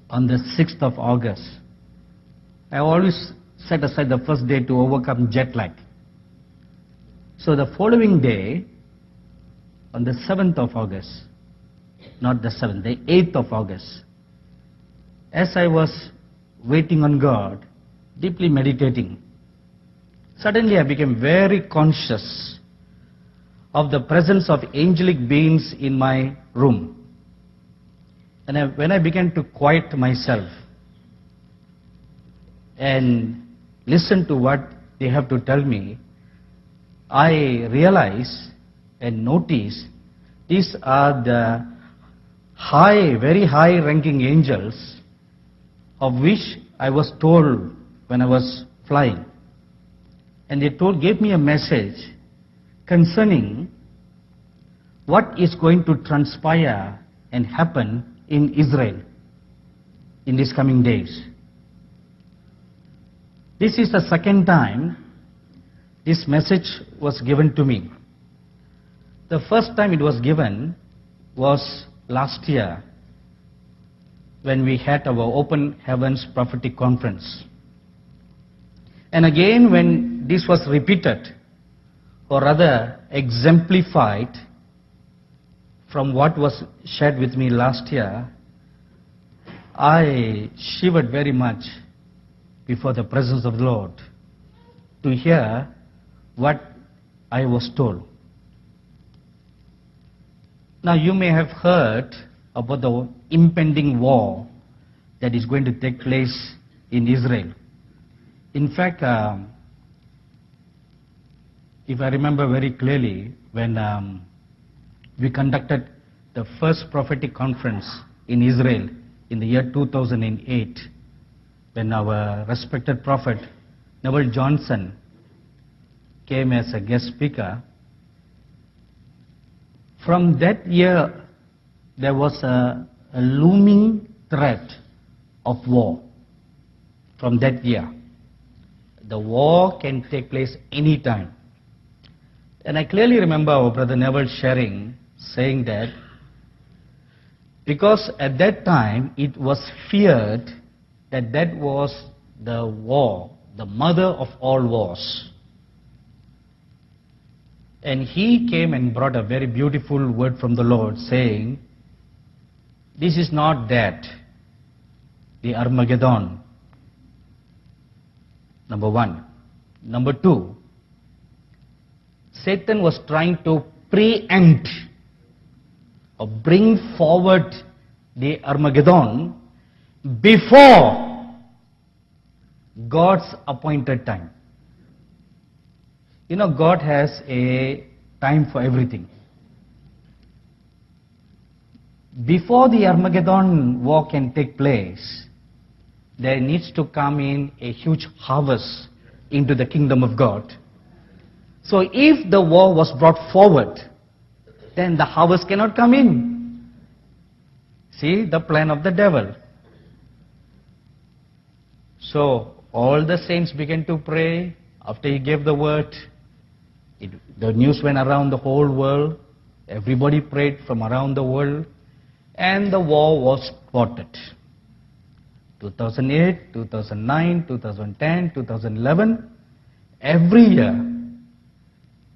On the 6th of August, I always set aside the first day to overcome jet lag. So the following day, on the 7th of August, not the 7th, the 8th of August, as I was waiting on God, deeply meditating, suddenly I became very conscious of the presence of angelic beings in my room. And when I began to quiet myself and listen to what they have to tell me, I realize and notice these are the very high ranking angels of which I was told when I was flying. And they gave me a message concerning what is going to transpire and happen in Israel in these coming days. This is the second time this message was given to me. The first time it was given was last year when we had our Open Heavens Prophetic Conference. And again, when this was repeated, or rather exemplified from what was shared with me last year, I shivered very much before the presence of the Lord to hear what I was told. Now you may have heard about the impending war that is going to take place in Israel. In fact, if I remember very clearly, when we conducted the first prophetic conference in Israel in the year 2008, when our respected prophet Neville Johnson came as a guest speaker, from that year there was a looming threat of war. From that year, the war can take place any time. And I clearly remember our brother Neville saying that because at that time it was feared that that was the war, the mother of all wars. And he came and brought a very beautiful word from the Lord saying, this is not that, the Armageddon, number one. Number two, Satan was trying to preempt or bring forward the Armageddon before God's appointed time. You know, God has a time for everything. Before the Armageddon war can take place, there needs to come in a huge harvest into the kingdom of God. So if the war was brought forward, then the harvest cannot come in. See the plan of the devil. So all the saints began to pray after he gave the word. The news went around the whole world. Everybody prayed from around the world. And the war was thwarted. 2008, 2009, 2010, 2011, every year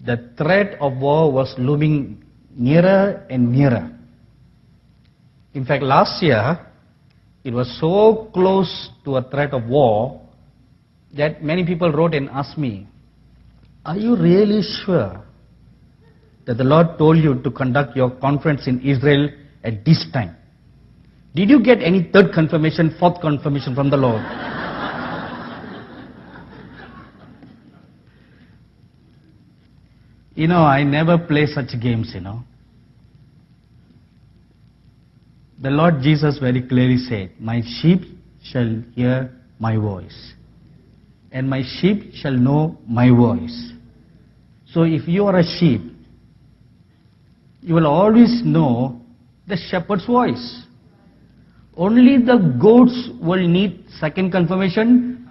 the threat of war was looming nearer and nearer. In fact, last year it was so close to a threat of war that many people wrote and asked me, are you really sure that the Lord told you to conduct your conference in Israel at this time? Did you get any third confirmation, fourth confirmation from the Lord? You know, I never play such games, you know. The Lord Jesus very clearly said, my sheep shall hear my voice, and my sheep shall know my voice. So if you are a sheep, you will always know the shepherd's voice. Only the goats will need second confirmation,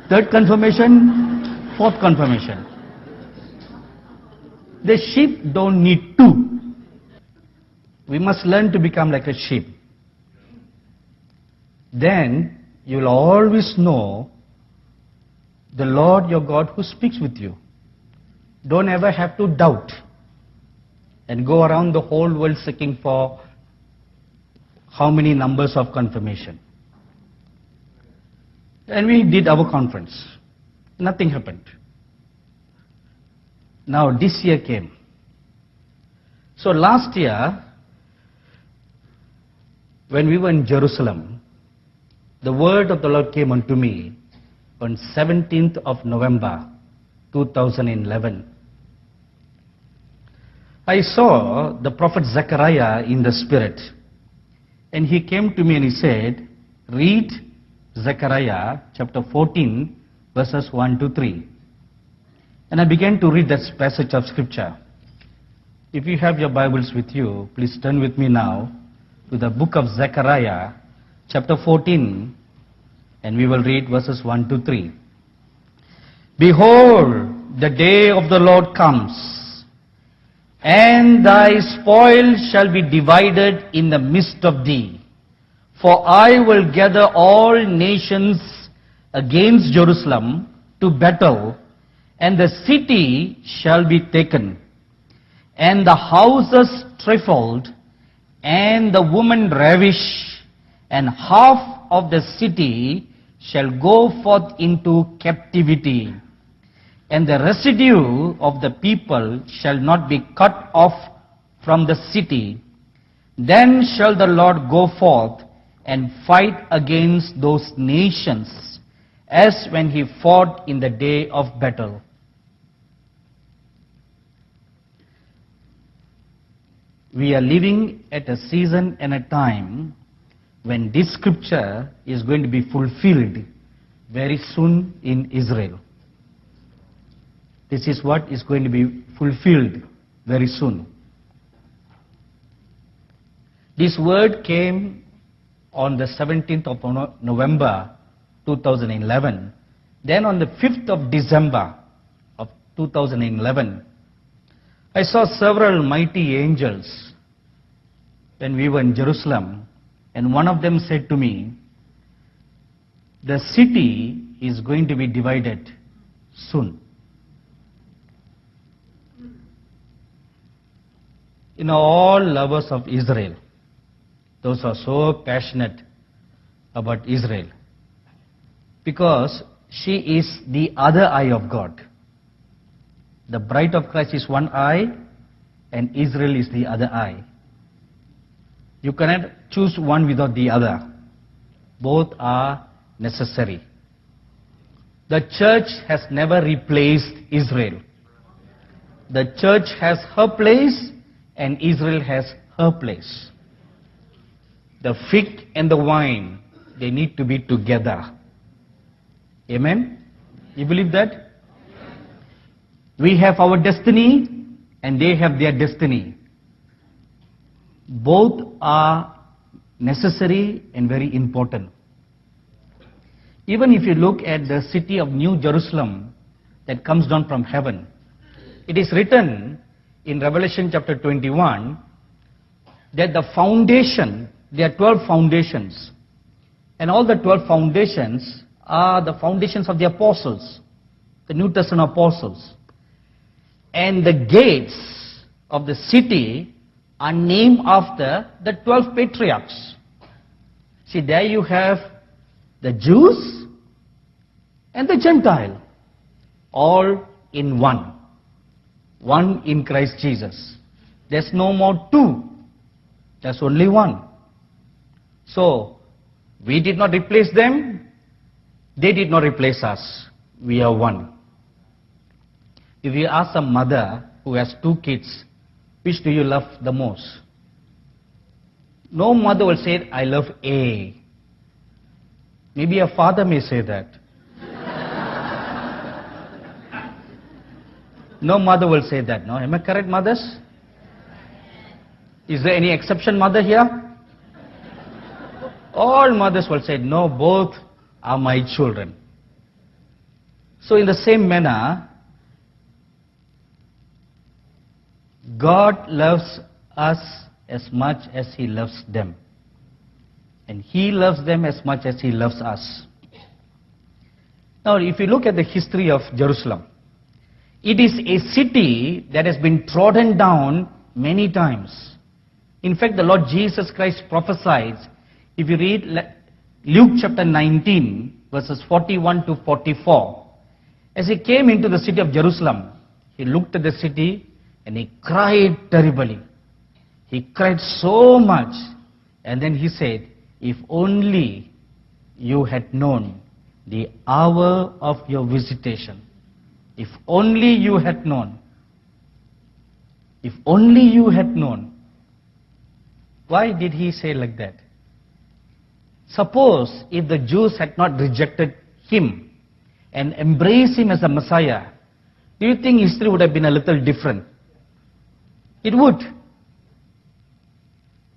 third confirmation, fourth confirmation. The sheep don't need two. We must learn to become like a sheep. Then you will always know the Lord your God who speaks with you. Don't ever have to doubt and go around the whole world seeking for how many numbers of confirmation. And we did our conference. Nothing happened. Now this year came. So last year, when we were in Jerusalem, the word of the Lord came unto me on 17th of November 2011. I saw the prophet Zechariah in the spirit, and he came to me and he said, read Zechariah chapter 14 verses 1 to 3. And I began to read that passage of scripture. If you have your Bibles with you, please turn with me now to the book of Zechariah chapter 14, and we will read verses 1 to 3. Behold, the day of the Lord comes, and thy spoil shall be divided in the midst of thee. For I will gather all nations against Jerusalem to battle, and the city shall be taken, and the houses trampled, and the women ravished, and half of the city shall go forth into captivity, and the residue of the people shall not be cut off from the city. Then shall the Lord go forth and fight against those nations, as when he fought in the day of battle. We are living at a season and a time when this scripture is going to be fulfilled very soon in Israel. This is what is going to be fulfilled very soon. This word came on the 17th of November 2011. Then on the 5th of December of 2011, I saw several mighty angels when we were in Jerusalem, and one of them said to me, the city is going to be divided soon. You know, all lovers of Israel, those who are so passionate about Israel, because she is the other eye of God. The bride of Christ is one eye, and Israel is the other eye. You cannot choose one without the other. Both are necessary. The church has never replaced Israel. The church has her place, and Israel has her place. The fig and the wine, they need to be together. Amen? You believe that? We have our destiny, and they have their destiny. Both are necessary and very important. Even if you look at the city of New Jerusalem that comes down from heaven, it is written in Revelation chapter 21 that the foundation, there are 12 foundations, and all the 12 foundations are the foundations of the apostles, the New Testament apostles. And the gates of the city are named after the 12 patriarchs. See, there you have the Jews and the Gentile, all in one. One in Christ Jesus. There's no more two. There's only one. So, we did not replace them. They did not replace us. We are one. If you ask a mother who has two kids, which do you love the most? No mother will say, I love A. Maybe a father may say that. No mother will say that, no? Am I correct, mothers? Is there any exception mother here? All mothers will say, no, both are my children. So in the same manner, God loves us as much as He loves them. And He loves them as much as He loves us. Now, if you look at the history of Jerusalem, it is a city that has been trodden down many times. In fact, the Lord Jesus Christ prophesied, if you read Luke chapter 19, verses 41 to 44, as He came into the city of Jerusalem, He looked at the city and He cried terribly. He cried so much, and then He said, if only you had known the hour of your visitation. If only you had known. If only you had known. Why did He say like that? Suppose if the Jews had not rejected Him and embraced Him as a Messiah, do you think history would have been a little different? It would.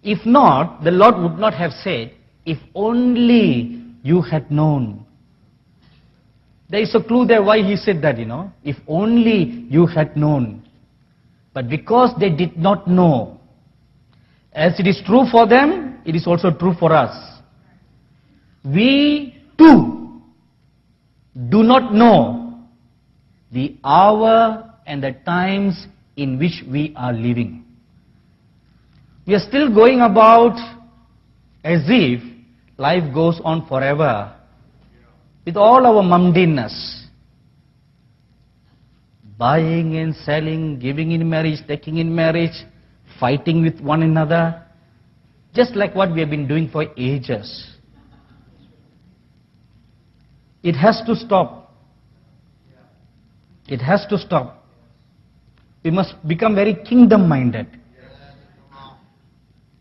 If not, the Lord would not have said, if only you had known. There is a clue there why He said that, If only you had known. But because they did not know, as it is true for them, it is also true for us. We too do not know the hour and the times in which we are living. We are still going about as if life goes on forever with all our mundaneness. Buying and selling, giving in marriage, taking in marriage, fighting with one another, just like what we have been doing for ages. It has to stop. It has to stop. We must become very kingdom-minded.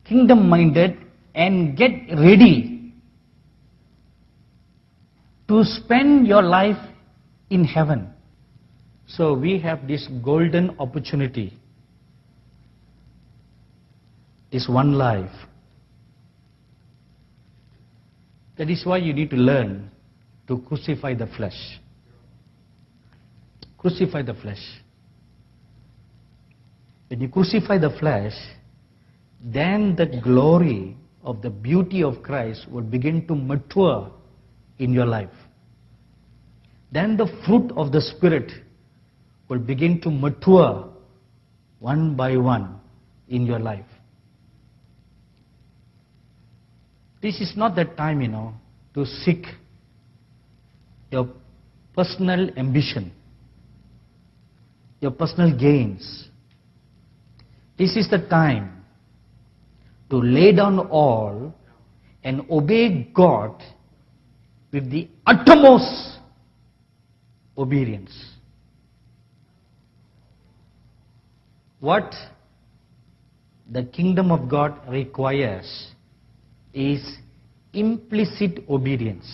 Kingdom-minded and get ready to spend your life in heaven. So we have this golden opportunity, this one life. That is why you need to learn to crucify the flesh. Crucify the flesh. When you crucify the flesh, then the glory of the beauty of Christ will begin to mature in your life. Then the fruit of the Spirit will begin to mature one by one in your life. This is not the time, to seek your personal ambition, your personal gains. This is the time to lay down all and obey God with the uttermost obedience. What the kingdom of God requires is implicit obedience.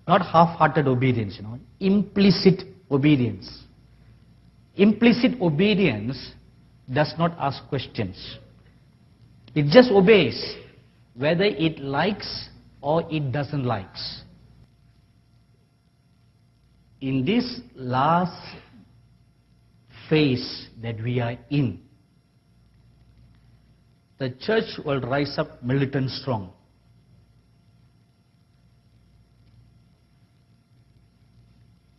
Not half-hearted obedience, implicit obedience. Implicit obedience does not ask questions. It just obeys, whether it likes or it doesn't like. In this last phase that we are in, the church will rise up militant strong.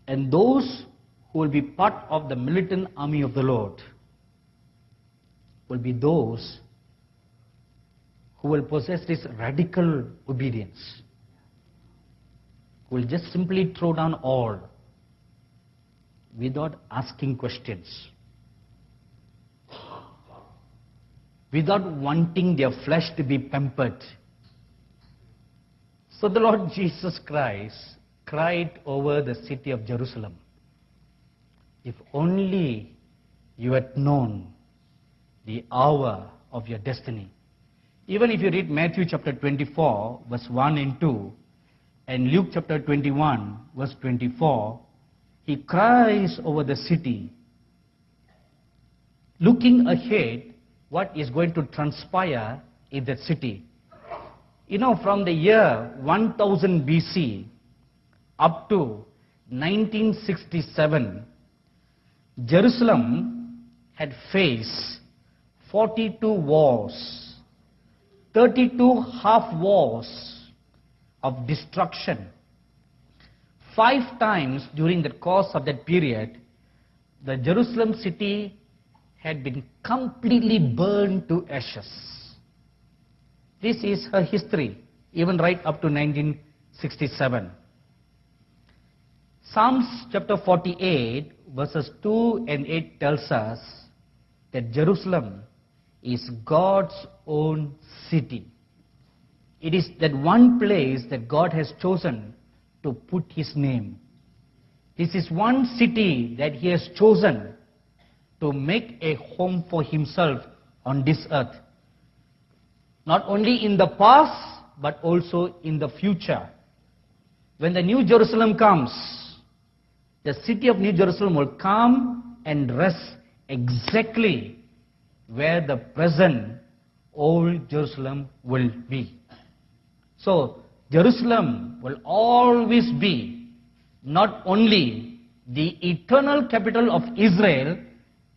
And those who will be part of the militant army of the Lord will be those who will possess this radical obedience, who will just simply throw down all without asking questions, without wanting their flesh to be pampered. So the Lord Jesus Christ cried over the city of Jerusalem, if only you had known the hour of your destiny. Even if you read Matthew chapter 24, verse 1 and 2, and Luke chapter 21, verse 24, He cries over the city, looking ahead what is going to transpire in that city. From the year 1000 BC up to 1967, Jerusalem had faced 42 wars, 32 half wars of destruction. 5 times during the course of that period, the Jerusalem city had been completely burned to ashes. This is her history, even right up to 1967. Psalms chapter 48, verses 2 and 8 tells us that Jerusalem is God's own city. It is that one place that God has chosen to put His name. This is one city that He has chosen to make a home for Himself on this earth. Not only in the past, but also in the future. When the New Jerusalem comes, the city of New Jerusalem will come and rest exactly where the present old Jerusalem will be. So, Jerusalem will always be not only the eternal capital of Israel,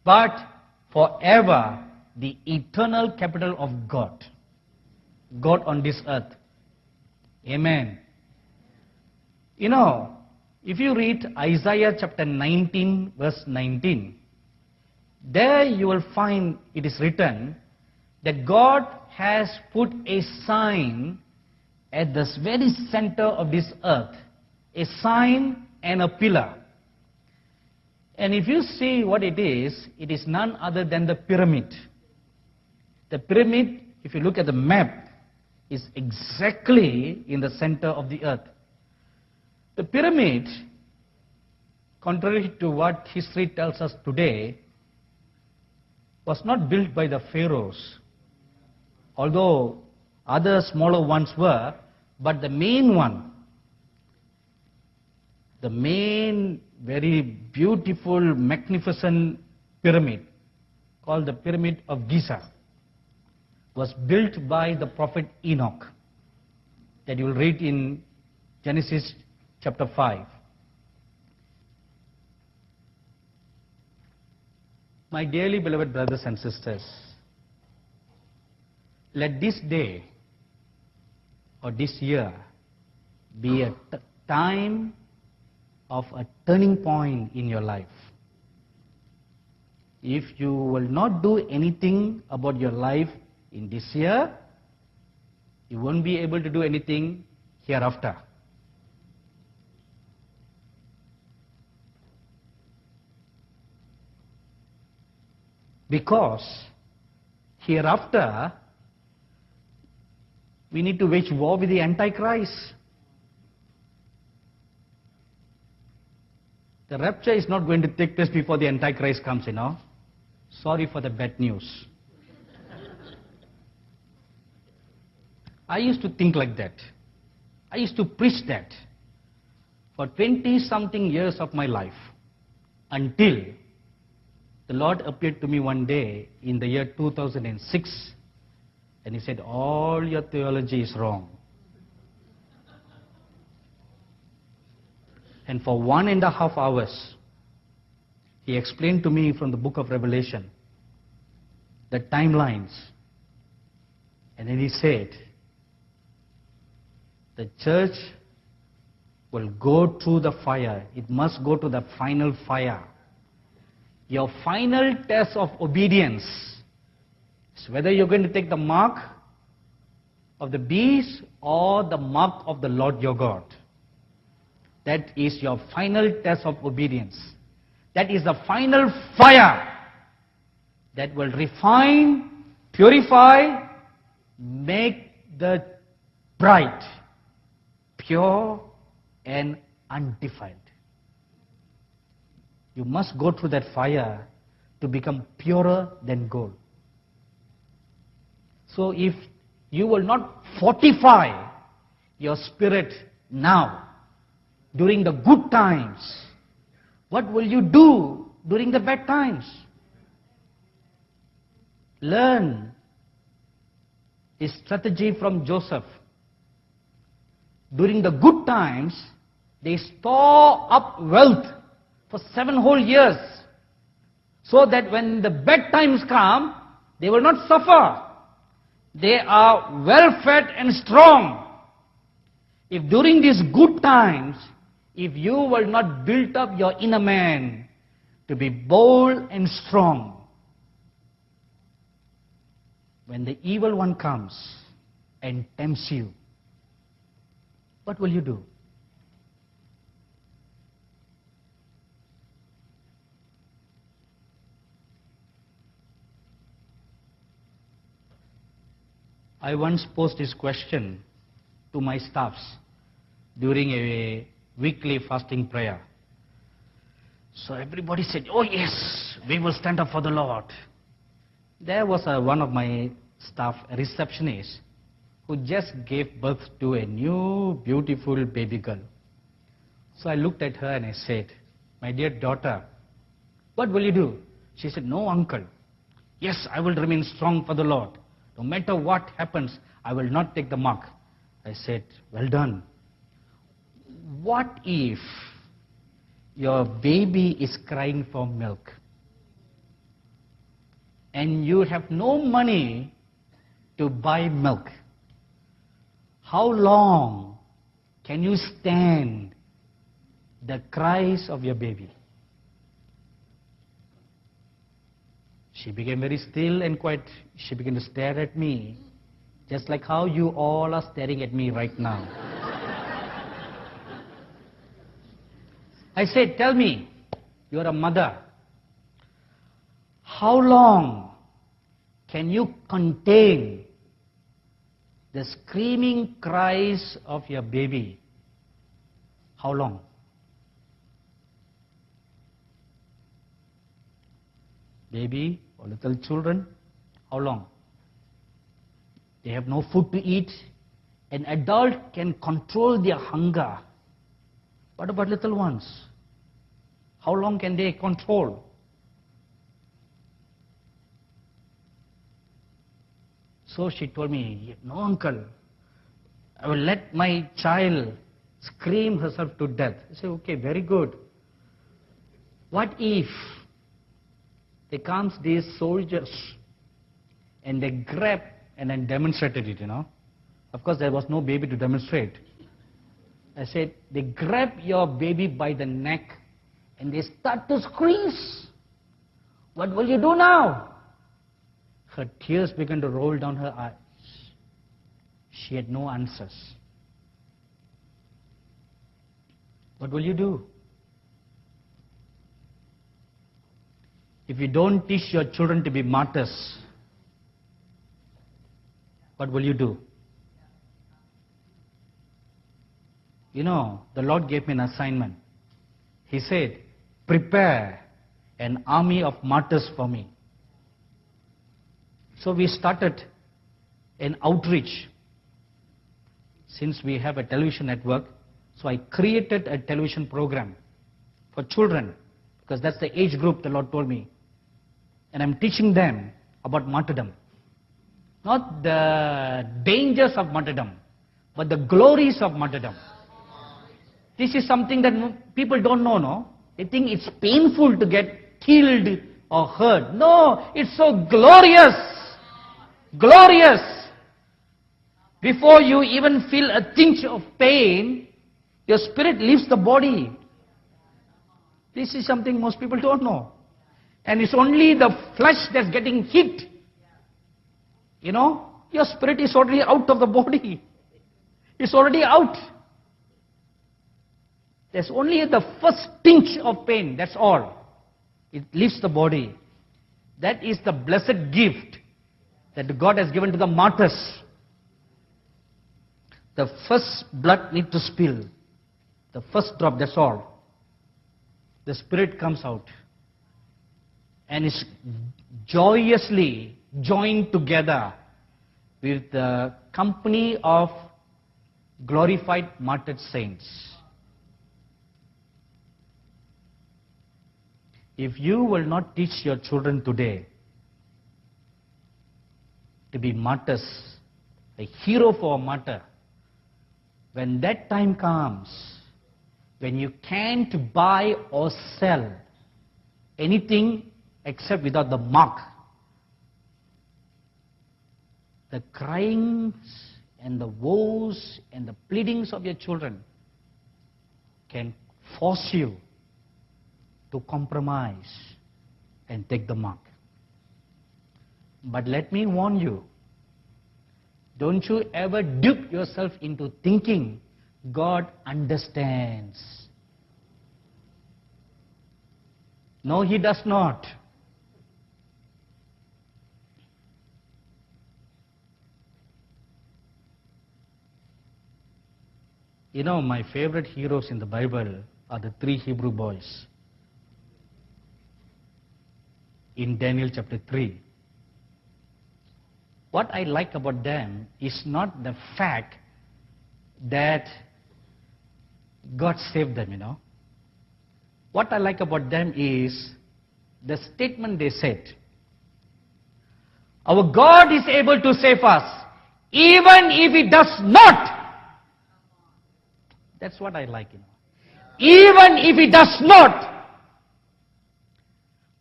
but forever the eternal capital of God. God on this earth. Amen. You know, if you read Isaiah chapter 19, verse 19, there you will find it is written that God has put a sign at the very center of this earth, a sign and a pillar. And if you see what it is none other than the pyramid. The pyramid, if you look at the map, is exactly in the center of the earth. The pyramid, contrary to what history tells us today, was not built by the pharaohs, although other smaller ones were, but the main one, the main very beautiful, magnificent pyramid, called the Pyramid of Giza, was built by the prophet Enoch, that you will read in Genesis chapter 5. My dearly beloved brothers and sisters, let this day or this year be a time of a turning point in your life. If you will not do anything about your life in this year, you won't be able to do anything hereafter. Because hereafter, we need to wage war with the Antichrist. The rapture is not going to take place before the Antichrist comes, you know. Sorry for the bad news. I used to think like that. I used to preach that for 20-something years of my life, until the Lord appeared to me one day in the year 2006, and He said, all your theology is wrong. And for 1.5 hours, He explained to me from the book of Revelation the timelines. And then He said, the church will go through the fire. It must go to the final fire. Your final test of obedience is whether you're going to take the mark of the beast or the mark of the Lord your God. That is your final test of obedience. That is the final fire that will refine, purify, make the bride pure and undefiled. You must go through that fire to become purer than gold. So if you will not fortify your spirit now, during the good times, what will you do during the bad times? Learn a strategy from Joseph. During the good times, they store up wealth for 7 whole years, so that when the bad times come, They will not suffer. They are well fed and strong. If during these good times, if you will not build up your inner man to be bold and strong, when the evil one comes and tempts you, what will you do? I once posed this question to my staffs during a weekly fasting prayer. So everybody said, oh yes, we will stand up for the Lord. There was one of my staff, a receptionist, who just gave birth to a new beautiful baby girl. So I looked at her and I said, my dear daughter, what will you do? She said, no uncle. Yes, I will remain strong for the Lord. No matter what happens, I will not take the mark. I said, well done. What if your baby is crying for milk and you have no money to buy milk? How long can you stand the cries of your baby? She became very still and quiet. She began to stare at me, just like how you all are staring at me right now. I said, tell me, you're a mother. How long can you contain the screaming cries of your baby? How long? Baby or little children, how long? They have no food to eat. An adult can control their hunger. What about little ones? How long can they control? So she told me, no uncle, I will let my child scream herself to death. I said, okay, very good. What if there comes these soldiers and they grab and then demonstrated it, Of course, there was no baby to demonstrate. I said, they grab your baby by the neck and they start to squeeze. What will you do now? Her tears began to roll down her eyes. She had no answers. What will you do? If you don't teach your children to be martyrs, what will you do? The Lord gave me an assignment. He said, prepare an army of martyrs for me. So we started an outreach. Since we have a television network, so I created a television program for children, because that's the age group the Lord told me. And I'm teaching them about martyrdom. Not the dangers of martyrdom, but the glories of martyrdom. This is something that people don't know, no? They think it's painful to get killed or hurt. No, it's so glorious. Glorious. Before you even feel a tinge of pain, your spirit leaves the body. This is something most people don't know. And it's only the flesh that's getting hit. Your spirit is already out of the body. It's already out. There's only the first pinch of pain, that's all. It leaves the body. That is the blessed gift that God has given to the martyrs. The first blood needs to spill. The first drop, that's all. The spirit comes out and is joyously joined together with the company of glorified martyred saints. If you will not teach your children today to be martyrs, a hero for a martyr, when that time comes, when you can't buy or sell anything except without the mark, the cryings and the woes and the pleadings of your children can force you to compromise and take the mark. But let me warn you, don't you ever dupe yourself into thinking God understands. No, He does not. You know, my favorite heroes in the Bible are the 3 Hebrew boys in Daniel chapter 3. What I like about them is not the fact that God saved them, you know. What I like about them is the statement they said. Our God is able to save us, even if He does not. That's what I like, you know. Even if He does not,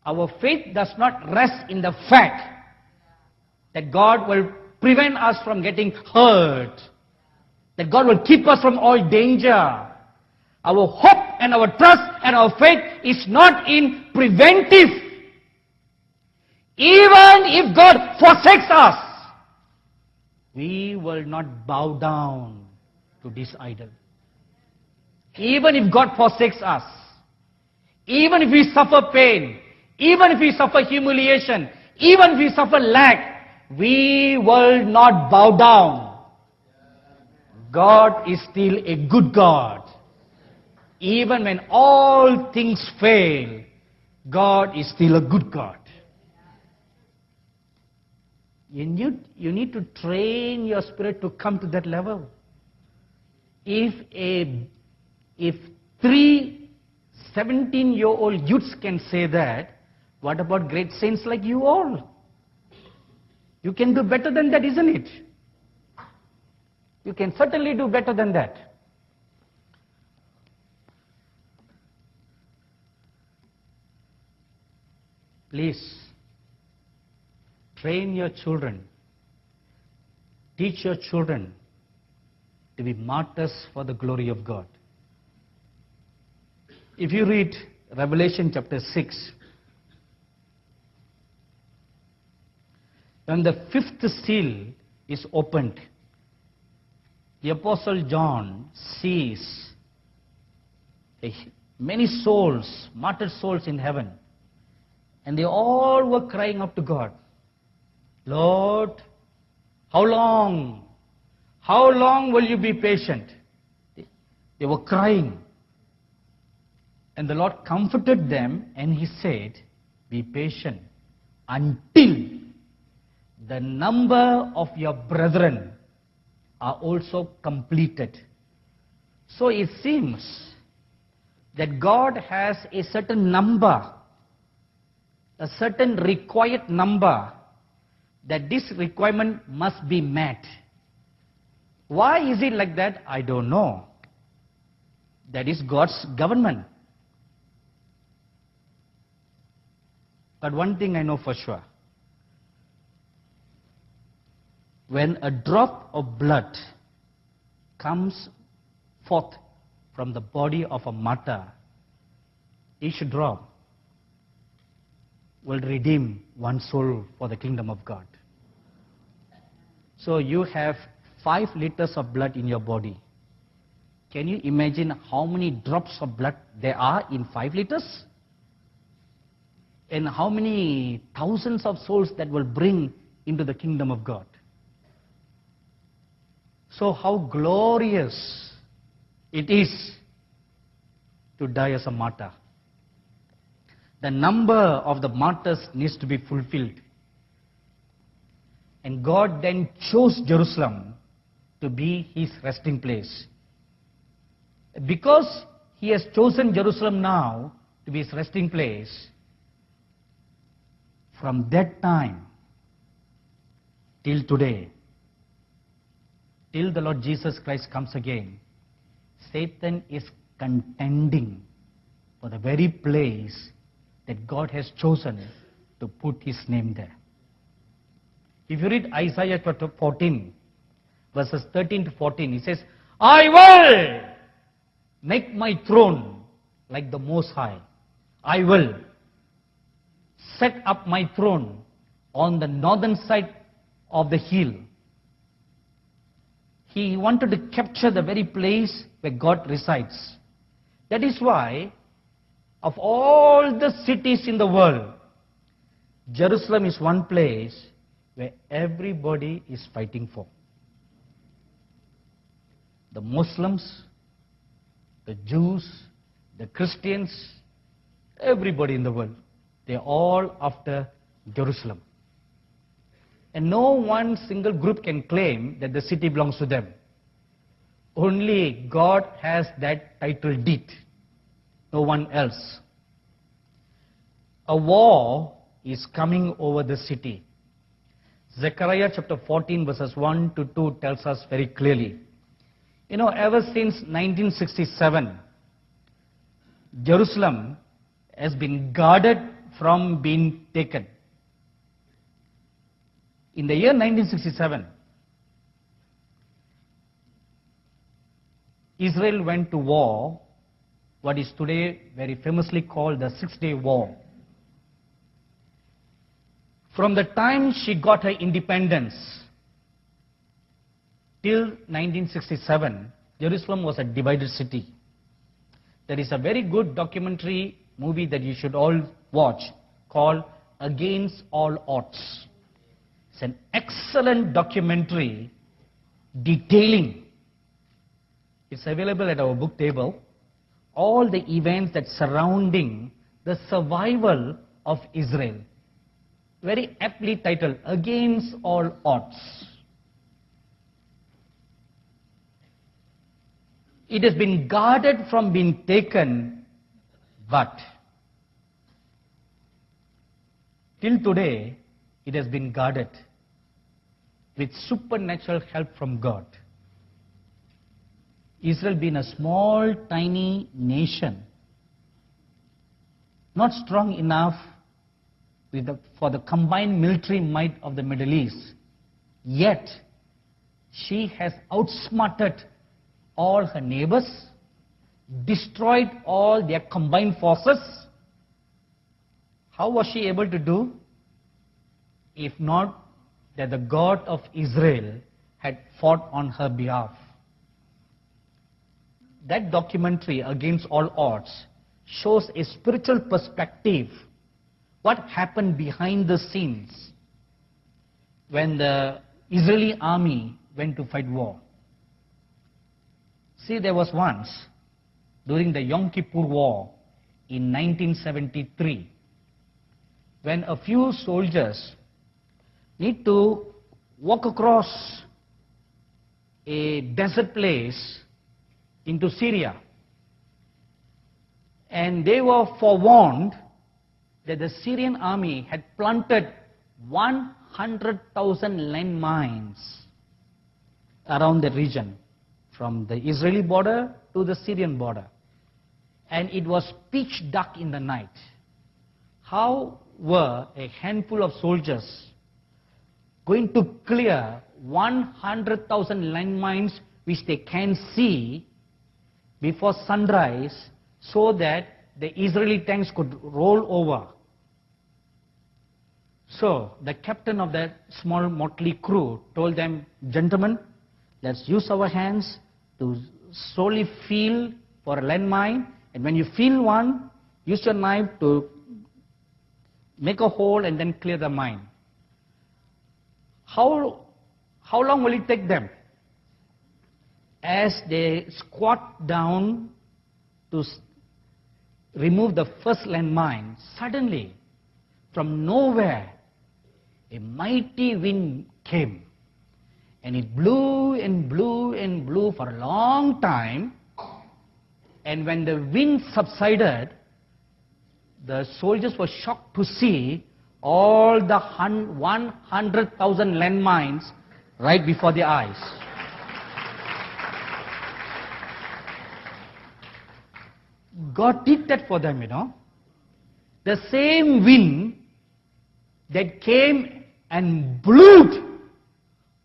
our faith does not rest in the fact that God will prevent us from getting hurt, that God will keep us from all danger. Our hope and our trust and our faith is not in preventive. Even if God forsakes us, we will not bow down to this idol. Even if God forsakes us, even if we suffer pain, even if we suffer humiliation, even if we suffer lack, we will not bow down. God is still a good God. Even when all things fail, God is still a good God. You need to train your spirit to come to that level. If 3 17-year-old youths can say that, what about great saints like you all? You can do better than that, isn't it? You can certainly do better than that. Please, train your children. Teach your children to be martyrs for the glory of God. If you read Revelation chapter 6, when the 5th seal is opened, the Apostle John sees many souls, martyred souls in heaven. And they all were crying out to God, Lord, how long? How long will you be patient? They were crying. And the Lord comforted them and He said, be patient until the number of your brethren are also completed. So it seems that God has a certain number, a certain required number, that this requirement must be met. Why is it like that? I don't know. That is God's government. But one thing I know for sure. When a drop of blood comes forth from the body of a martyr, each drop will redeem one soul for the kingdom of God. So you have 5 liters of blood in your body. Can you imagine how many drops of blood there are in 5 liters? And how many thousands of souls that will bring into the kingdom of God? So how glorious it is to die as a martyr. The number of the martyrs needs to be fulfilled. And God then chose Jerusalem to be His resting place. Because He has chosen Jerusalem now to be His resting place, from that time till today, till the Lord Jesus Christ comes again, Satan is contending for the very place that God has chosen to put His name there. If you read Isaiah chapter 14, verses 13 to 14, he says, I will make my throne like the Most High. I will set up my throne on the northern side of the hill. He wanted to capture the very place where God resides. That is why, of all the cities in the world, Jerusalem is one place where everybody is fighting for. The Muslims, the Jews, the Christians, everybody in the world, they're all after Jerusalem. And no one single group can claim that the city belongs to them. Only God has that title deed, no one else. A war is coming over the city. Zechariah chapter 14 verses 1 to 2 tells us very clearly. You know, ever since 1967, Jerusalem has been guarded from being taken. In the year 1967, Israel went to war, what is today very famously called the Six-Day War. From the time she got her independence till 1967, Jerusalem was a divided city. There is a very good documentary movie that you should all watch called Against All Odds. It's an excellent documentary detailing, it's available at our book table, all the events that surrounding the survival of Israel. Very aptly titled, Against All Odds. It has been guarded from being taken, but till today, it has been guarded with supernatural help from God. Israel being a small, tiny nation, not strong enough for the combined military might of the Middle East, yet she has outsmarted all her neighbors, destroyed all their combined forces. How was she able to do? If not that the God of Israel had fought on her behalf. That documentary, Against All Odds, shows a spiritual perspective. What happened behind the scenes when the Israeli army went to fight war? See, there was once, during the Yom Kippur War in 1973, when a few soldiers need to walk across a desert place into Syria. And they were forewarned that the Syrian army had planted 100,000 landmines around the region, from the Israeli border to the Syrian border. And it was pitch dark in the night. How were a handful of soldiers going to clear 100,000 landmines which they can see before sunrise so that the Israeli tanks could roll over? So the captain of that small motley crew told them, gentlemen, let's use our hands to slowly feel for a landmine, and when you feel one, use your knife to make a hole and then clear the mine. How long will it take them? As they squat down to remove the first landmine, suddenly, from nowhere, a mighty wind came. And it blew and blew and blew for a long time. And when the wind subsided, the soldiers were shocked to see all the 100,000 landmines right before their eyes. God did that for them, you know. The same wind that came and blew it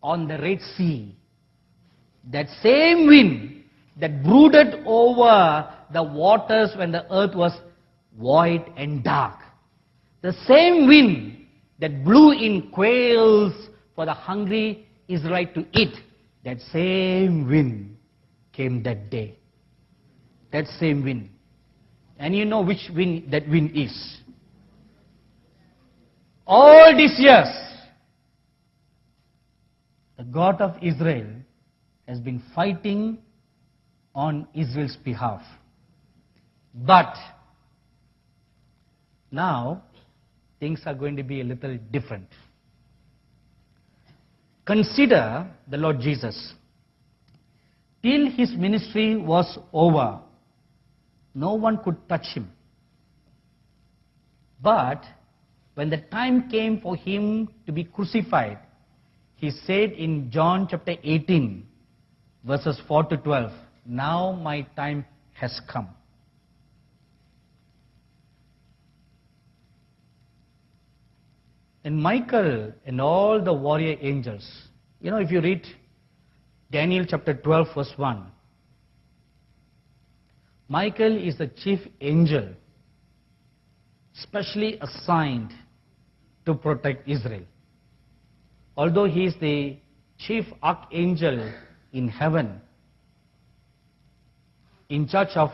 on the Red Sea. That same wind that brooded over the waters when the earth was void and dark. The same wind that blew in quails for the hungry Israelite to eat. That same wind came that day. That same wind. And you know which wind that wind is. All these years, the God of Israel has been fighting on Israel's behalf. But now things are going to be a little different. Consider the Lord Jesus. Till his ministry was over, no one could touch him. But when the time came for him to be crucified, he said in John chapter 18, verses 4 to 12, now my time has come. And Michael and all the warrior angels, you know, if you read Daniel chapter 12, verse 1, Michael is the chief angel, specially assigned to protect Israel. Although he is the chief archangel in heaven, in charge of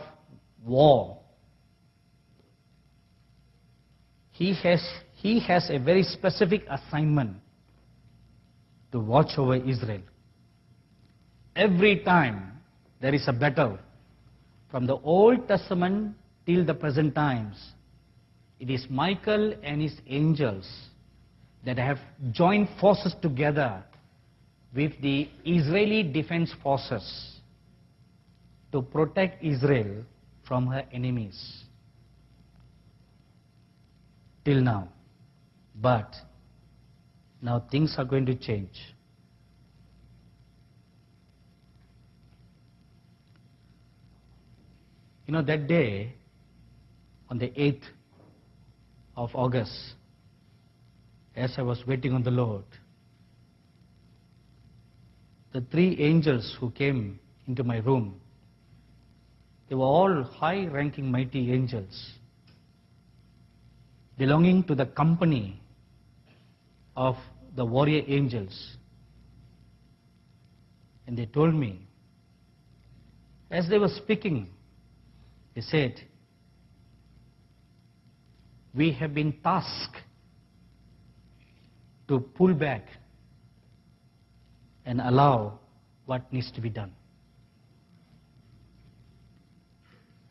war, he has a very specific assignment to watch over Israel. Every time there is a battle, from the Old Testament till the present times, it is Michael and his angels that have joined forces together with the Israeli defense forces to protect Israel from her enemies. Till now. But now things are going to change. You know, that day, on the 8th of August, as I was waiting on the Lord, the three angels who came into my room, they were all high-ranking mighty angels, belonging to the company of the warrior angels. And they told me, as they were speaking, they said, we have been tasked to pull back and allow what needs to be done.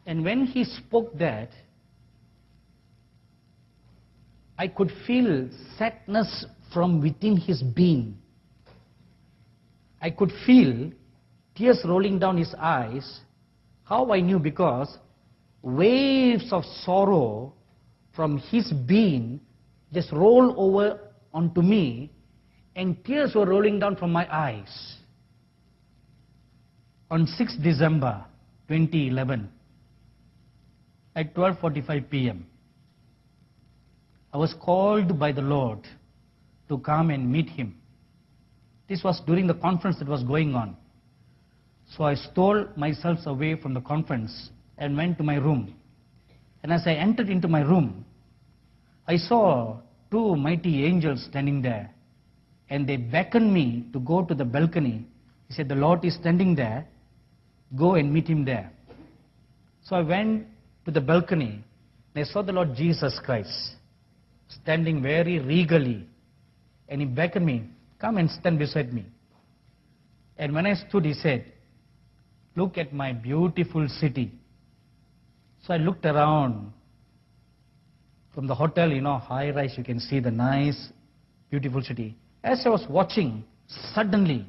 And when he spoke that, I could feel sadness from within his being. I could feel tears rolling down his eyes. How I knew? Because waves of sorrow from his being just rolled over onto me, and tears were rolling down from my eyes. On 6th December 2011, at 12:45 p.m., I was called by the Lord to come and meet him. This was during the conference that was going on. So I stole myself away from the conference and went to my room. And as I entered into my room, I saw two mighty angels standing there. And they beckoned me to go to the balcony. He said, the Lord is standing there. Go and meet him there. So I went to the balcony and I saw the Lord Jesus Christ standing very regally. And he beckoned me, come and stand beside me. And when I stood, he said, look at my beautiful city. So I looked around. From the hotel, you know, high rise, you can see the nice, beautiful city. As I was watching, suddenly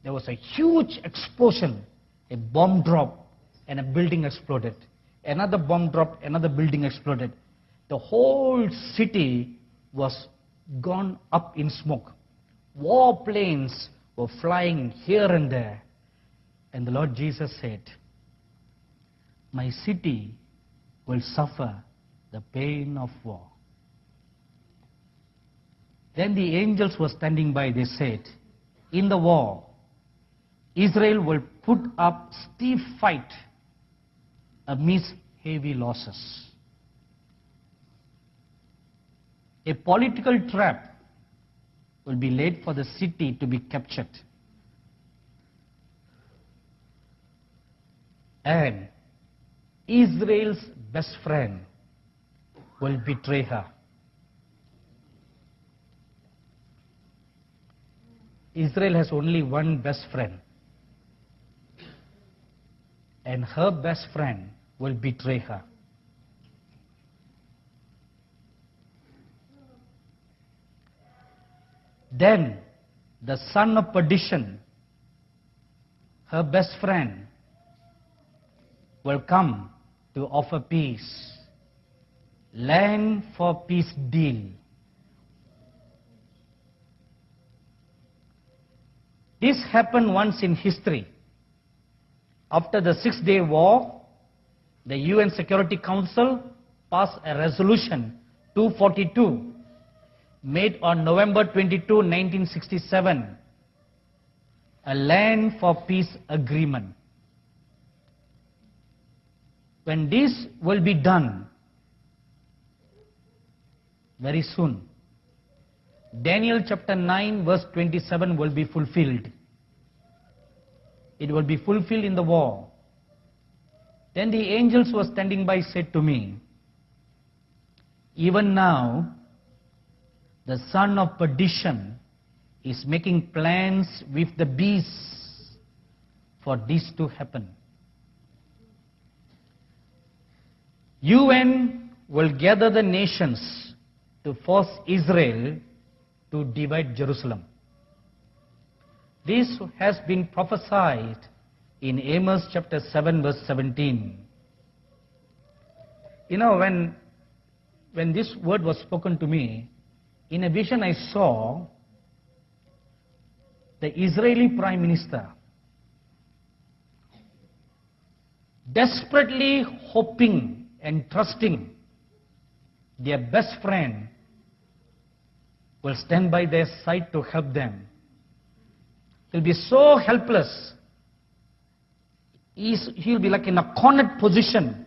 there was a huge explosion. A bomb dropped and a building exploded. Another bomb dropped, another building exploded. The whole city was gone up in smoke. War planes were flying here and there. And the Lord Jesus said, my city will suffer the pain of war. Then the angels were standing by, they said, in the war, Israel will put up stiff fight amidst heavy losses. A political trap will be laid for the city to be captured. And Israel's best friend will betray her. Israel has only one best friend, and her best friend will betray her. Then the son of perdition, her best friend, will come to offer peace, land for peace deal. This happened once in history. After the Six-Day War, the UN Security Council passed a resolution 242 made on November 22, 1967, a land for peace agreement. When this will be done very soon, Daniel chapter 9 verse 27 will be fulfilled. It will be fulfilled in the war. Then the angels who were standing by said to me, even now the son of perdition is making plans with the beasts for this to happen. UN will gather the nations to force Israel to divide Jerusalem. This has been prophesied in Amos chapter 7 verse 17. You know, when this word was spoken to me, in a vision I saw the Israeli Prime Minister desperately hoping and trusting their best friend will stand by their side to help them. He'll be so helpless. He'll be like in a cornered position,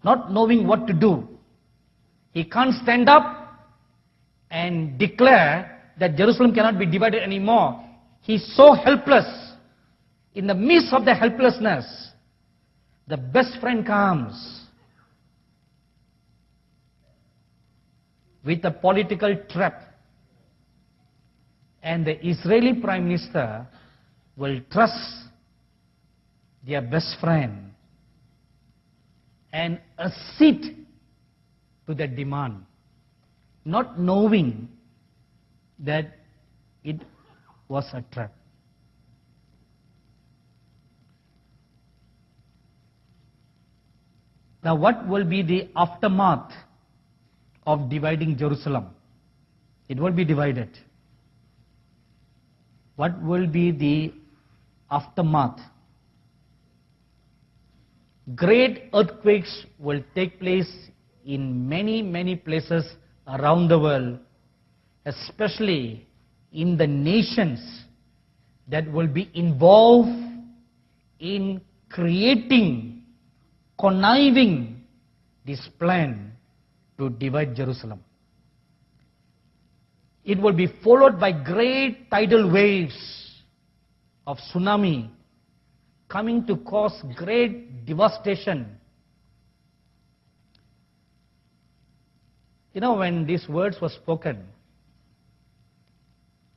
not knowing what to do. He can't stand up and declare that Jerusalem cannot be divided anymore. He's so helpless. In the midst of the helplessness, the best friend comes with a political trap. And the Israeli Prime Minister will trust their best friend and accede to the demand, not knowing that it was a trap. Now, what will be the aftermath of dividing Jerusalem? It will be divided. What will be the aftermath? Great earthquakes will take place in many, many places around the world, especially in the nations that will be involved in creating, conniving this plan to divide Jerusalem. It will be followed by great tidal waves of tsunami coming to cause great devastation. You know, when these words were spoken,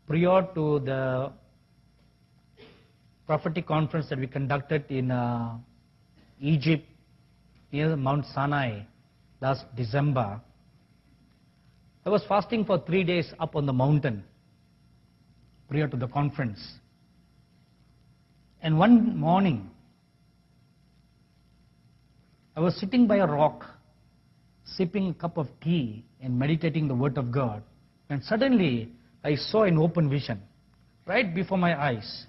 prior to the prophetic conference that we conducted in Egypt near Mount Sinai last December, I was fasting for 3 days up on the mountain prior to the conference. And one morning, I was sitting by a rock, sipping a cup of tea and meditating the Word of God. And suddenly, I saw an open vision right before my eyes.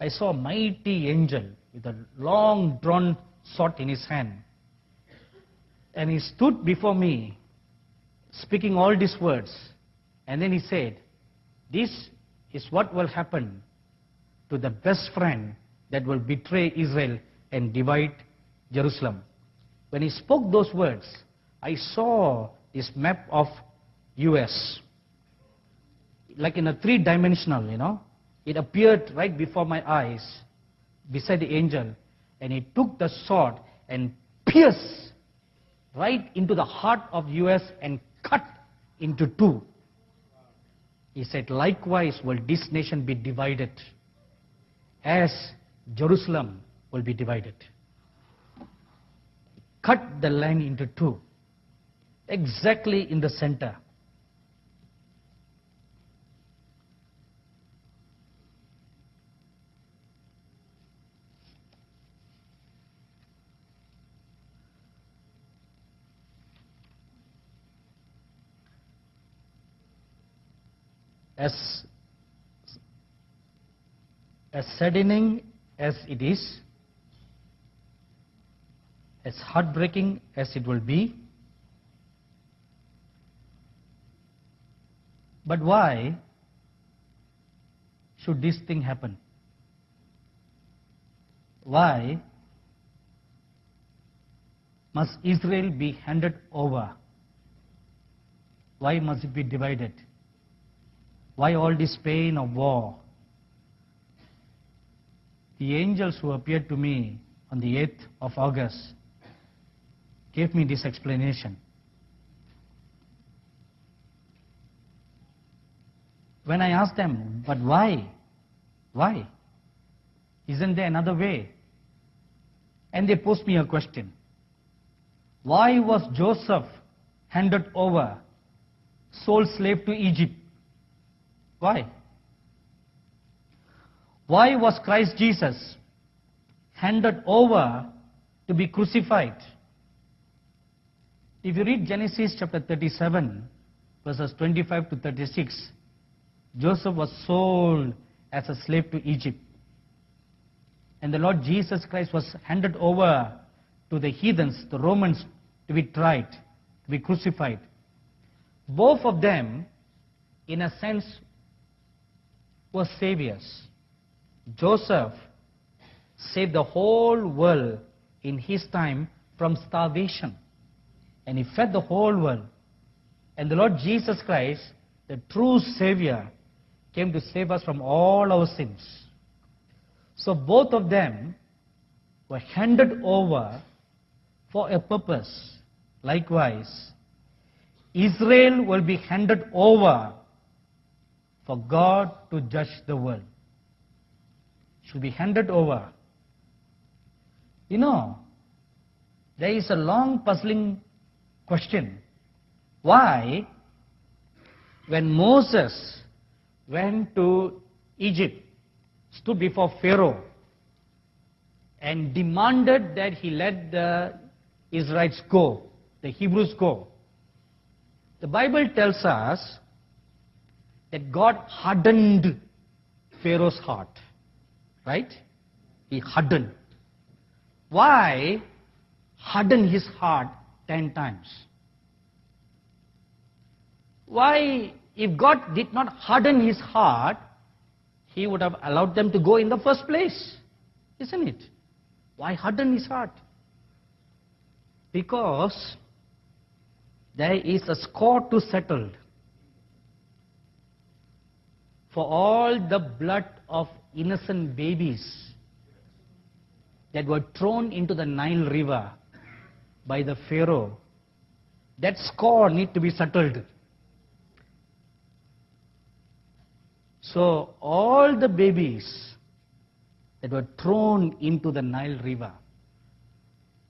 I saw a mighty angel with a long drawn sword in his hand. And he stood before me, speaking all these words. And then he said, this is what will happen to the best friend that will betray Israel and divide Jerusalem. When he spoke those words, I saw this map of US, like in a three-dimensional, It appeared right before my eyes, beside the angel, and he took the sword and pierced right into the heart of US and cut into two. He said, likewise will this nation be divided, as Jerusalem will be divided. Cut the land into two, exactly in the center. As saddening as it is, as heartbreaking as it will be, but why should this thing happen? Why must Israel be handed over? Why must it be divided? Why all this pain of war? The angels who appeared to me on the 8th of August gave me this explanation. When I asked them, but why? Why? Isn't there another way? And they posed me a question. Why was Joseph handed over, sold slave to Egypt? Why? Why was Christ Jesus handed over to be crucified? If you read Genesis chapter 37, verses 25 to 36, Joseph was sold as a slave to Egypt. And the Lord Jesus Christ was handed over to the heathens, the Romans, to be tried, to be crucified. Both of them, in a sense, were saviors. Joseph saved the whole world in his time from starvation. And he fed the whole world. And the Lord Jesus Christ, the true Savior, came to save us from all our sins. So both of them were handed over for a purpose. Likewise, Israel will be handed over for God to judge the world. Should be handed over. There is a long puzzling question. Why, when Moses went to Egypt, stood before Pharaoh, and demanded that he let the Israelites go, the Hebrews go, the Bible tells us that God hardened Pharaoh's heart. Right? He hardened. Why harden his heart 10 times? Why, if God did not harden his heart, he would have allowed them to go in the first place. Isn't it? Why harden his heart? Because there is a score to settle for all the blood of innocent babies that were thrown into the Nile River by the Pharaoh. That score needs to be settled. So all the babies that were thrown into the Nile River,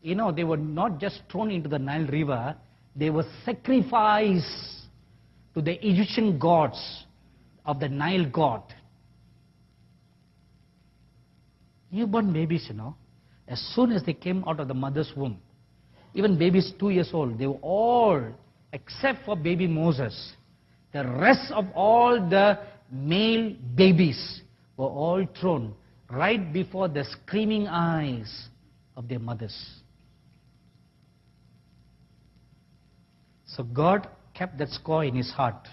they were not just thrown into the Nile River, they were sacrificed to the Egyptian gods of the Nile god. Newborn babies, as soon as they came out of the mother's womb, even babies 2 years old, they were all, except for baby Moses, the rest of all the male babies were all thrown right before the screaming eyes of their mothers. So God kept that score in his heart.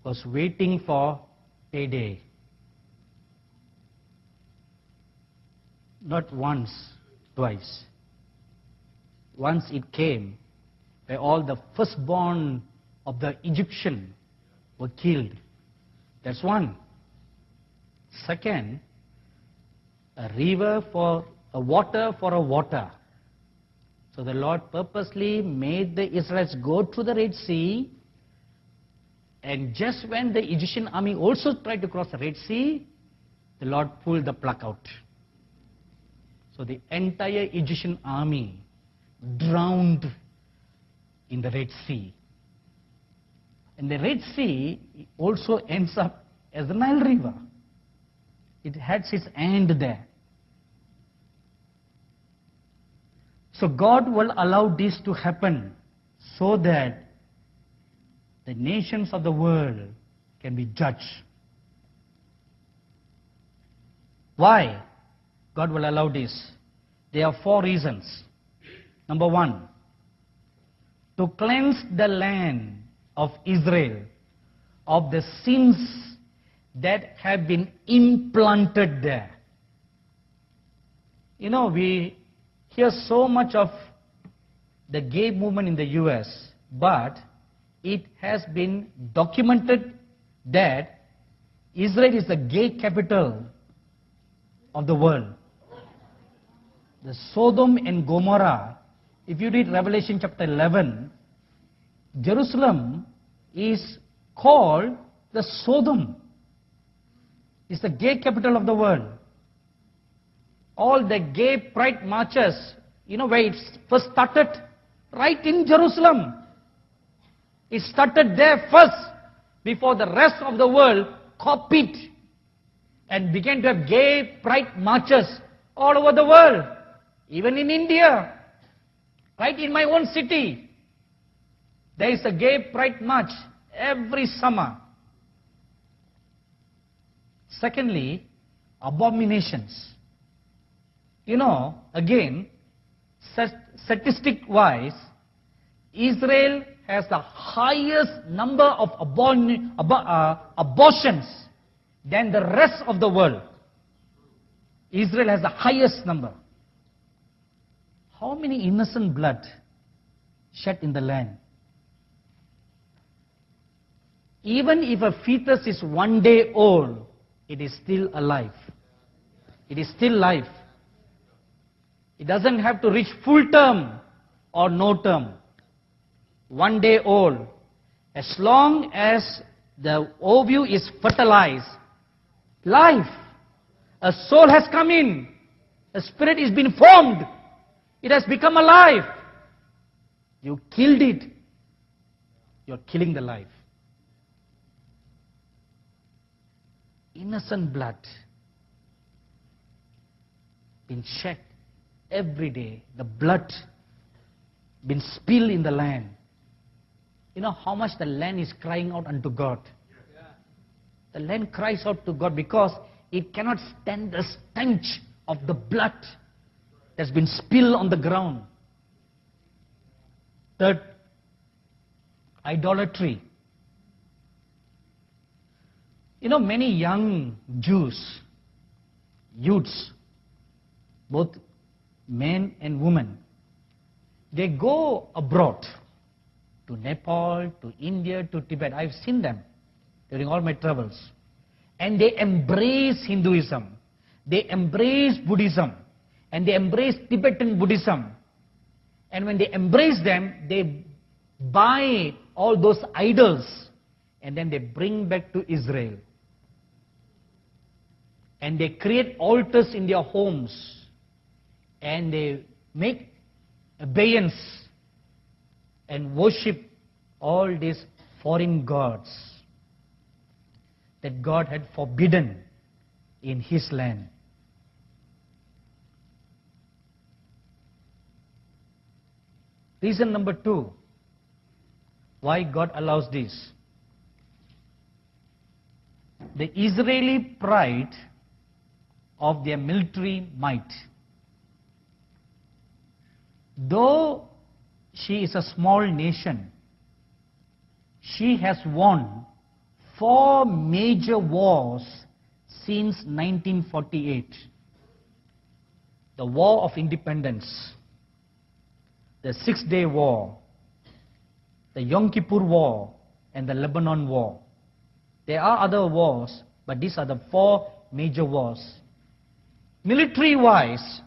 was waiting for payday. Not once, twice. Once it came, where all the firstborn of the Egyptian were killed. That's one. Second, a river for a water for a water. So the Lord purposely made the Israelites go through the Red Sea, and just when the Egyptian army also tried to cross the Red Sea, the Lord pulled the plug out. So the entire Egyptian army drowned in the Red Sea. And the Red Sea also ends up as the Nile River. It has its end there. So God will allow this to happen so that the nations of the world can be judged. Why God will allow this? There are 4 reasons. Number 1, to cleanse the land of Israel of the sins that have been implanted there. You know, we hear so much of the gay movement in the US, but it has been documented that Israel is the gay capital of the world. The Sodom and Gomorrah, if you read Revelation chapter 11, Jerusalem is called the Sodom. It's the gay capital of the world. All the gay pride marches, you know where it first started? Right in Jerusalem. It started there first before the rest of the world copied and began to have gay pride marches all over the world. Even in India, right in my own city, there is a gay pride march every summer. Secondly, abominations. You know, again, statistic-wise, Israel has the highest number of abortions than the rest of the world. Israel has the highest number. How many innocent blood shed in the land? Even if a fetus is 1 day old, it is still alive. It is still life. It doesn't have to reach full term or no term. 1 day old. As long as the ovule is fertilized, life, a soul has come in. A spirit is being formed. It has become alive. You killed it. You're killing the life. Innocent blood been shed every day. The blood been spilled in the land. You know how much the land is crying out unto God. The land cries out to God because it cannot stand the stench of the blood that's been spilled on the ground. Third, idolatry. You know, many young Jews, youths, both men and women, they go abroad to Nepal, to India, to Tibet. I've seen them during all my travels. And they embrace Hinduism. They embrace Buddhism. And they embrace Tibetan Buddhism. And when they embrace them, they buy all those idols and then they bring back to Israel. And they create altars in their homes. And they make obeisance and worship all these foreign gods that God had forbidden in His land. Reason number 2, why God allows this. The Israeli pride of their military might. Though she is a small nation, she has won 4 major wars since 1948. The War of Independence, the Six-Day War, the Yom Kippur War, and the Lebanon War. There are other wars, but these are the 4 major wars. Military-wise,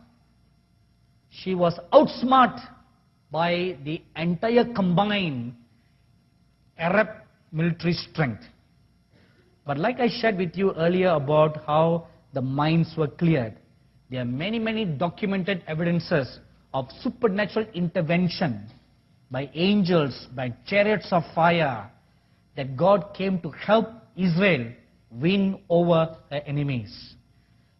she was outsmarted by the entire combined Arab military strength. But like I shared with you earlier about how the mines were cleared, there are many documented evidences of supernatural intervention by angels, by chariots of fire, that God came to help Israel win over her enemies.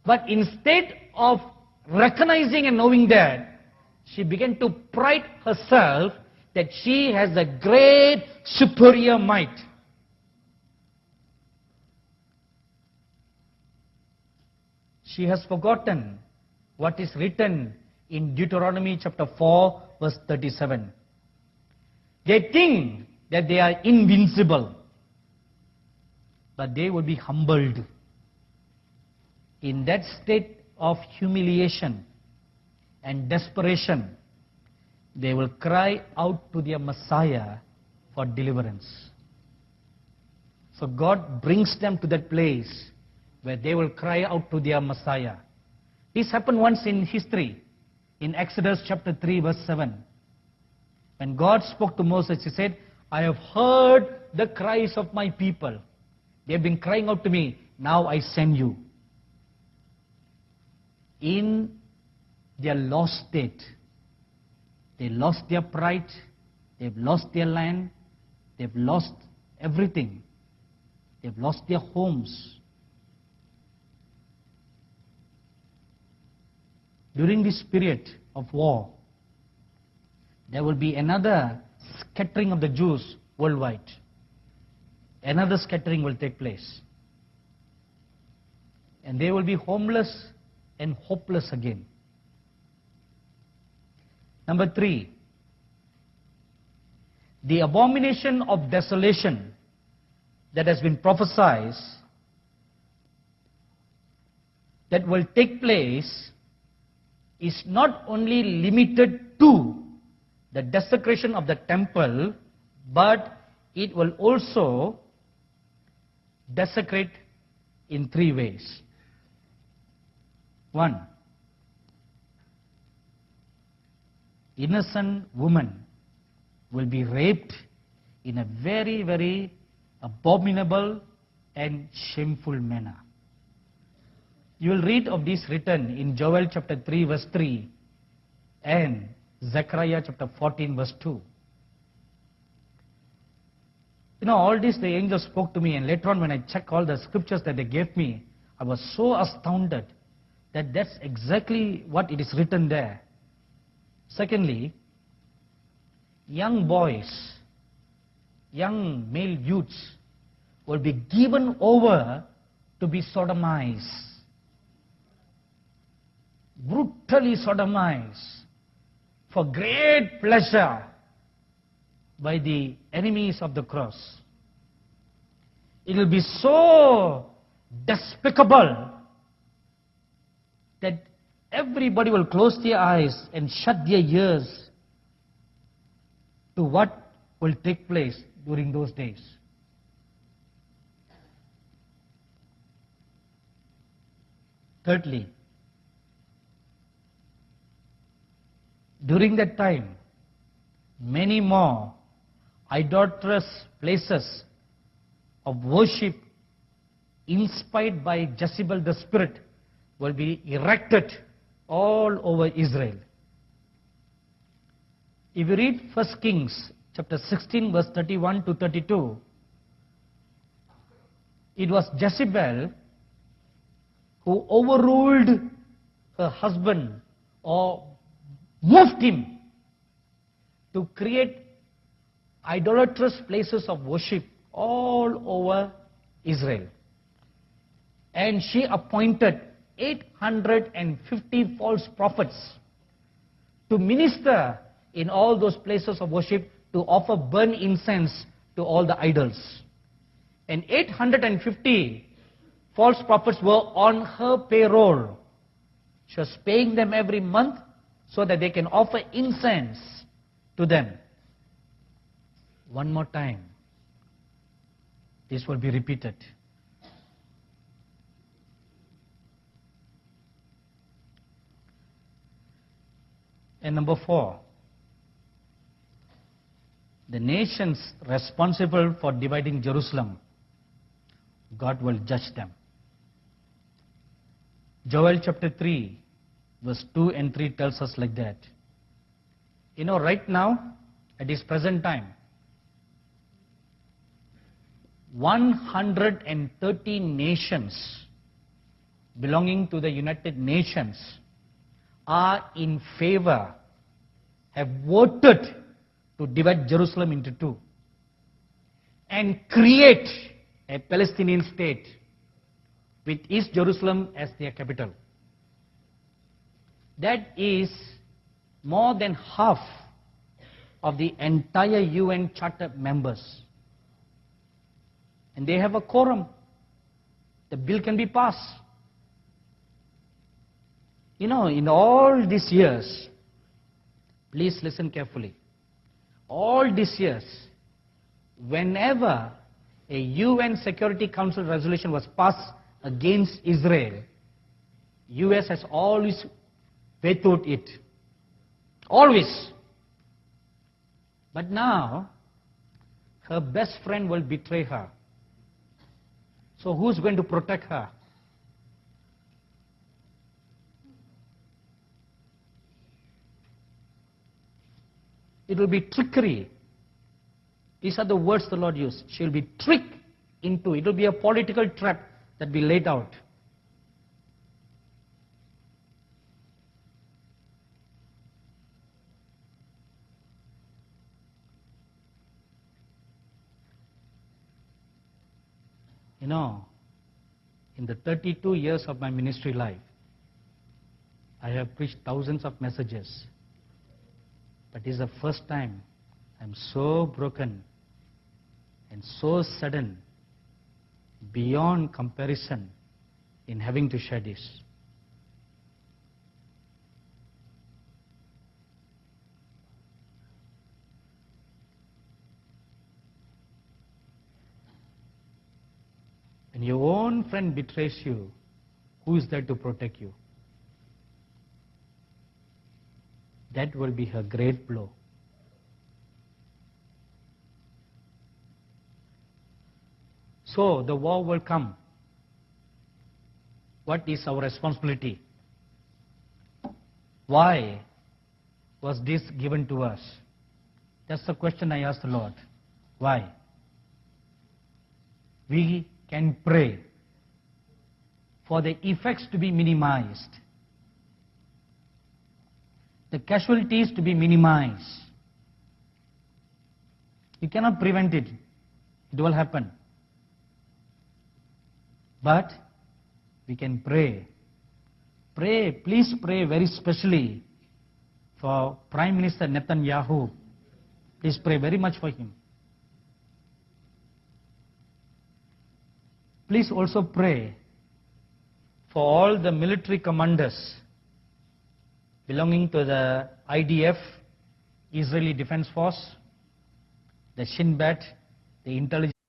But instead of recognizing and knowing that, she began to pride herself that she has a great superior might. She has forgotten what is written in Deuteronomy chapter 4 verse 37. They think that they are invincible, but they will be humbled. In that state of humiliation and desperation, they will cry out to their Messiah for deliverance. So God brings them to that place where they will cry out to their Messiah. This happened once in history, in Exodus chapter 3 verse 7. When God spoke to Moses, he said, I have heard the cries of my people. They have been crying out to me, now I send you. In their lost state, they lost their pride, they've lost their land, they've lost everything. They've lost their homes. During this period of war, there will be another scattering of the Jews worldwide. Another scattering will take place. And they will be homeless and hopeless again. Number 3, the abomination of desolation that has been prophesied that will take place is not only limited to the desecration of the temple, but it will also desecrate in 3 ways. 1, innocent women will be raped in a very abominable and shameful manner. You will read of this written in Joel chapter 3 verse 3 and Zechariah chapter 14 verse 2. You know, all this the angel spoke to me, and later on when I check all the scriptures that they gave me, I was so astounded that that's exactly what it is written there. Secondly, young boys, young male youths will be given over to be sodomized, brutally sodomized, for great pleasure by the enemies of the cross. It will be so despicable that everybody will close their eyes and shut their ears to what will take place during those days. Thirdly, during that time, many more idolatrous places of worship inspired by Jezebel the spirit will be erected all over Israel. If you read 1 Kings chapter 16 verse 31 to 32, it was Jezebel who overruled her husband or moved him to create idolatrous places of worship all over Israel. And she appointed 850 false prophets to minister in all those places of worship, to offer burnt incense to all the idols. And 850 false prophets were on her payroll. She was paying them every month so that they can offer incense to them. One more time, this will be repeated. And number 4, the nations responsible for dividing Jerusalem, God will judge them. Joel chapter 3, verse 2 and 3 tells us like that. You know, right now, at this present time, 130 nations belonging to the United Nations are in favor, have voted to divide Jerusalem into two and create a Palestinian state with East Jerusalem as their capital. That is more than half of the entire UN Charter members. And they have a quorum. The bill can be passed. You know, in all these years, please listen carefully. All these years, whenever a UN Security Council resolution was passed against Israel, US has always vetoed it. Always. But now, her best friend will betray her. So who's going to protect her? It will be trickery. These are the words the Lord used. She will be tricked into. It will be a political trap that we laid out. You know, in the 32 years of my ministry life, I have preached thousands of messages. But this is the first time I'm so broken and so saddened beyond comparison in having to share this. When your own friend betrays you, who is there to protect you? That will be her great blow. So the war will come. What is our responsibility? Why was this given to us? That's the question I asked the Lord. Why? We can pray for the effects to be minimized, the casualties to be minimized. You cannot prevent it. It will happen. But we can pray. Pray, please pray very specially for Prime Minister Netanyahu. Please pray very much for him. Please also pray for all the military commanders belonging to the IDF, Israeli Defense Force, the Shin Bet, the intelligence